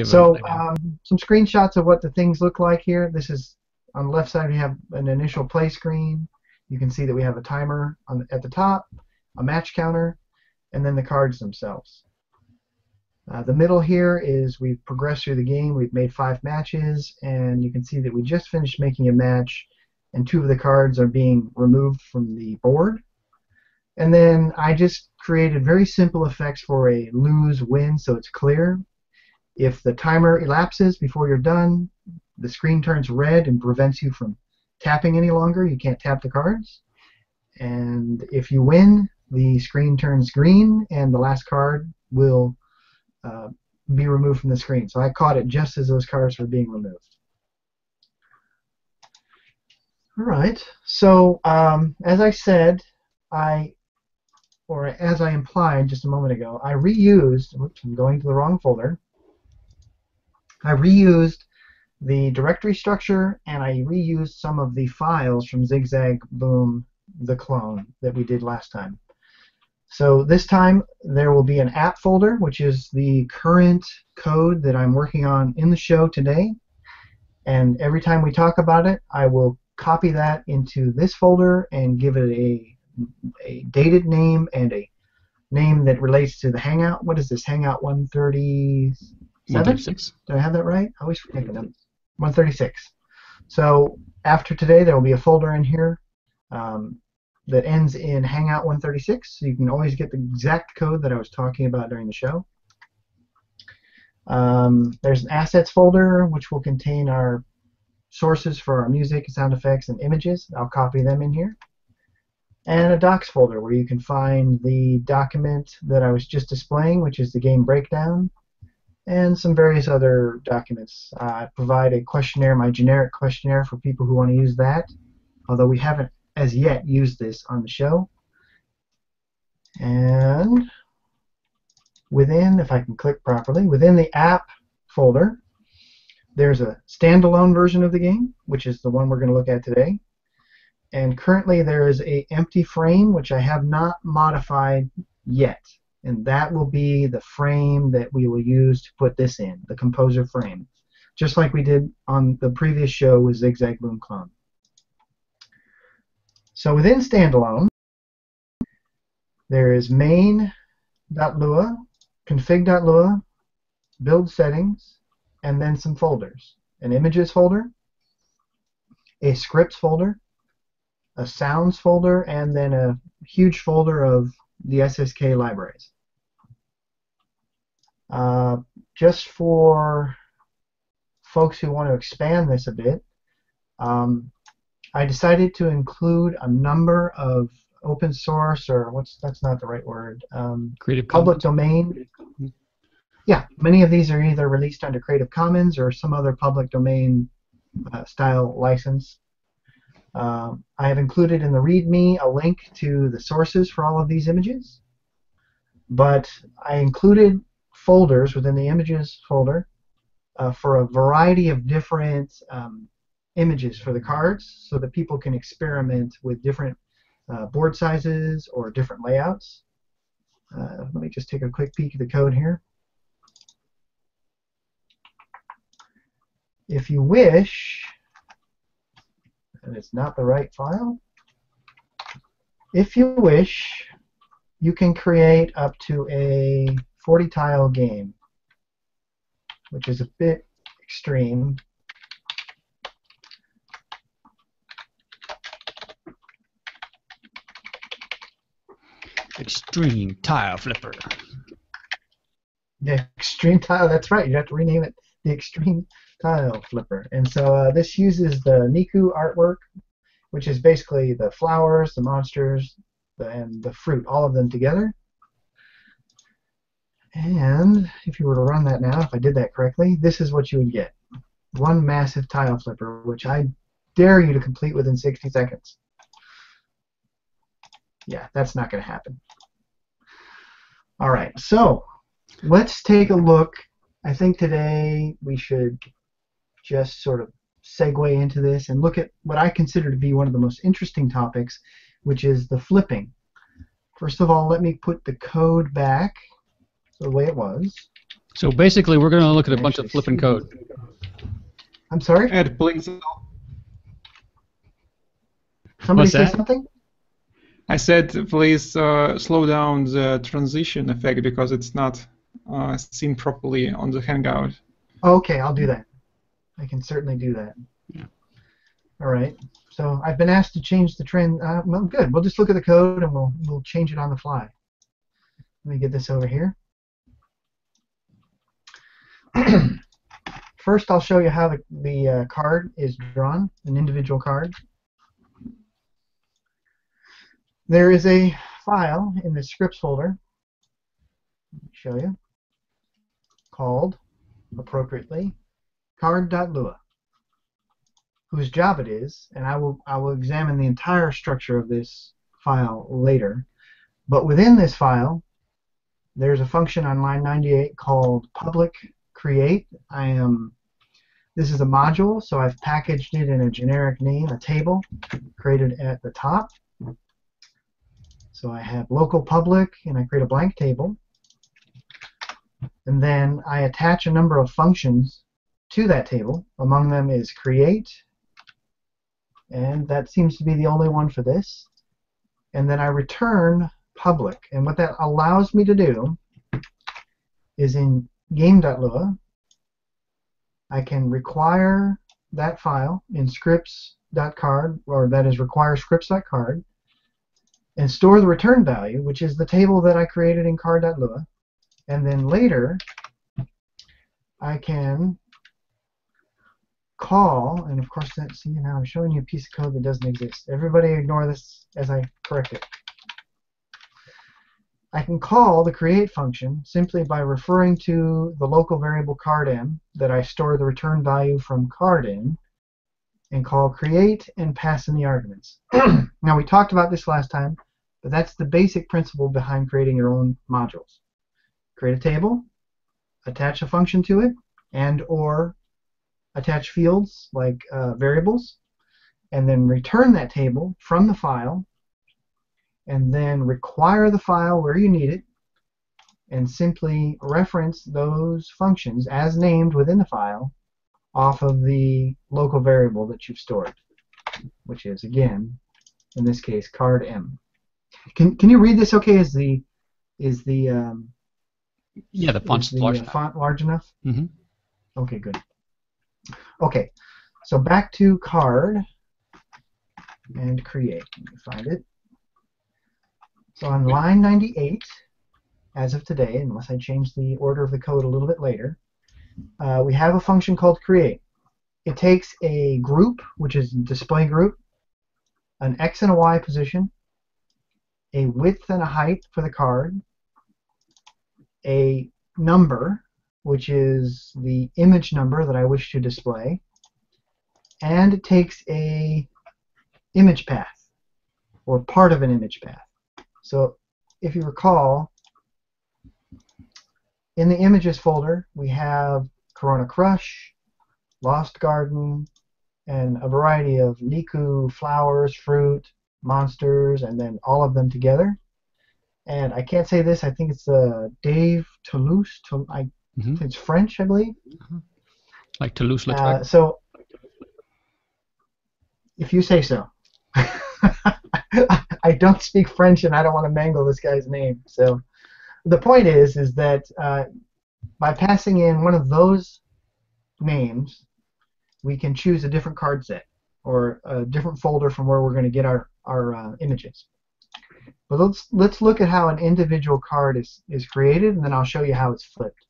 So some screenshots of what the things look like here. This is on the left side. We have an initial play screen. You can see that we have a timer at the top, a match counter, and then the cards themselves. The middle here is we've progressed through the game. We've made 5 matches, and you can see that we just finished making a match, and 2 of the cards are being removed from the board. And then I just created very simple effects for a lose-win, so it's clear. If the timer elapses before you're done, the screen turns red and prevents you from tapping any longer. You can't tap the cards. And if you win, the screen turns green, and the last card will be removed from the screen. So I caught it just as those cards were being removed. All right. So as I said, or as I implied just a moment ago, I reused. Oops, I'm going to the wrong folder. I reused the directory structure, and I reused some of the files from Zigzag Boom, the clone that we did last time. So this time there will be an app folder, which is the current code that I'm working on in the show today. And every time we talk about it, I will copy that into this folder and give it a dated name and a name that relates to the Hangout. What is this? Hangout 137? 136. Did I have that right? I always forget the number. 136. So after today, there will be a folder in here that ends in Hangout 136, so you can always get the exact code that I was talking about during the show. There's an assets folder, which will contain our sources for our music, sound effects, and images. I'll copy them in here. And a docs folder where you can find the document that I was just displaying, which is the game breakdown, and some various other documents. I provide a questionnaire, my generic questionnaire, for people who want to use that, although we haven't as yet used this on the show. And within, if I can click properly, within the app folder, there's a standalone version of the game, which is the one we're going to look at today. And currently there is an empty frame, which I have not modified yet. And that will be the frame that we will use to put this in, the composer frame, just like we did on the previous show with Zigzag Boom Clone. So within standalone, there is main.lua, config.lua, build settings, and then some folders. An images folder, a scripts folder, a sounds folder, and then a huge folder of the SSK libraries. Just for folks who want to expand this a bit, I decided to include a number of open source, or that's not the right word, Creative public Commons. domain. Yeah, many of these are either released under Creative Commons or some other public domain style license. I have included in the README a link to the sources for all of these images, but I included folders within the images folder for a variety of different images for the cards, so that people can experiment with different board sizes or different layouts. Let me just take a quick peek at the code here. If you wish, and it's not the right file, if you wish, you can create up to a 40-tile game, which is a bit extreme. Extreme Tile Flipper. The Extreme Tile, that's right, you have to rename it the Extreme Tile Flipper. And so this uses the Niku artwork, which is basically the flowers, the monsters, and the fruit, all of them together. And if you were to run that now, if I did that correctly, this is what you would get. One massive tile flipper, which I dare you to complete within 60 seconds. Yeah, that's not going to happen. All right, so let's take a look. I think today we should just sort of segue into this and look at what I consider to be one of the most interesting topics, which is the flipping. First of all, let me put the code back the way it was. So basically, we're going to look at a bunch of Actually flipping see. code. I'm sorry? Ed, please. Somebody What's say that? something? I said, please slow down the transition effect because it's not seen properly on the Hangout. Okay, I'll do that. I can certainly do that. Yeah. All right. So I've been asked to change the trend. Well, good. We'll just look at the code and we'll change it on the fly. Let me get this over here. First, I'll show you how the card is drawn, an individual card. There is a file in the scripts folder, let me show you, called, appropriately, card.lua, whose job it is, and I will examine the entire structure of this file later. But within this file, there's a function on line 98 called public create. This is a module, so I've packaged it in a generic name, a table created at the top. So I have local public, and I create a blank table. And then I attach a number of functions to that table. Among them is create, and that seems to be the only one for this. And then I return public. And what that allows me to do is in game.lua, I can require that file in scripts.card, or that is require scripts.card, and store the return value, which is the table that I created in card.lua. And then later, I can call, and of course, see now I'm showing you a piece of code that doesn't exist. Everybody ignore this as I correct it. I can call the create function simply by referring to the local variable card_m that I store the return value from card in, and call create and pass in the arguments. Now, we talked about this last time, but that's the basic principle behind creating your own modules. Create a table, attach a function to it, and or attach fields like variables, and then return that table from the file, and then require the file where you need it, and simply reference those functions as named within the file off of the local variable that you've stored, which is, again, in this case, card_m. Can you read this okay? Yeah, the font's large enough. Font large enough? Mm-hmm. Okay, good. Okay, so back to card and create. Let me find it. So on line 98, as of today, unless I change the order of the code a little bit later, we have a function called create. It takes a group, which is display group, an X and a Y position, a width and a height for the card, a number, which is the image number that I wish to display, and it takes a image path, or part of an image path. So if you recall, in the images folder, we have Corona Crush, Lost Garden, and a variety of Niku flowers, fruit, monsters, and then all of them together. And I can't say this, I think it's Dave Toulouse. It's French, I believe. Like Toulouse-Lautrec. So, if you say so. I don't speak French and I don't want to mangle this guy's name. So, the point is that by passing in one of those names, we can choose a different card set or a different folder from where we're going to get our images. But let's look at how an individual card is created, and then I'll show you how it's flipped.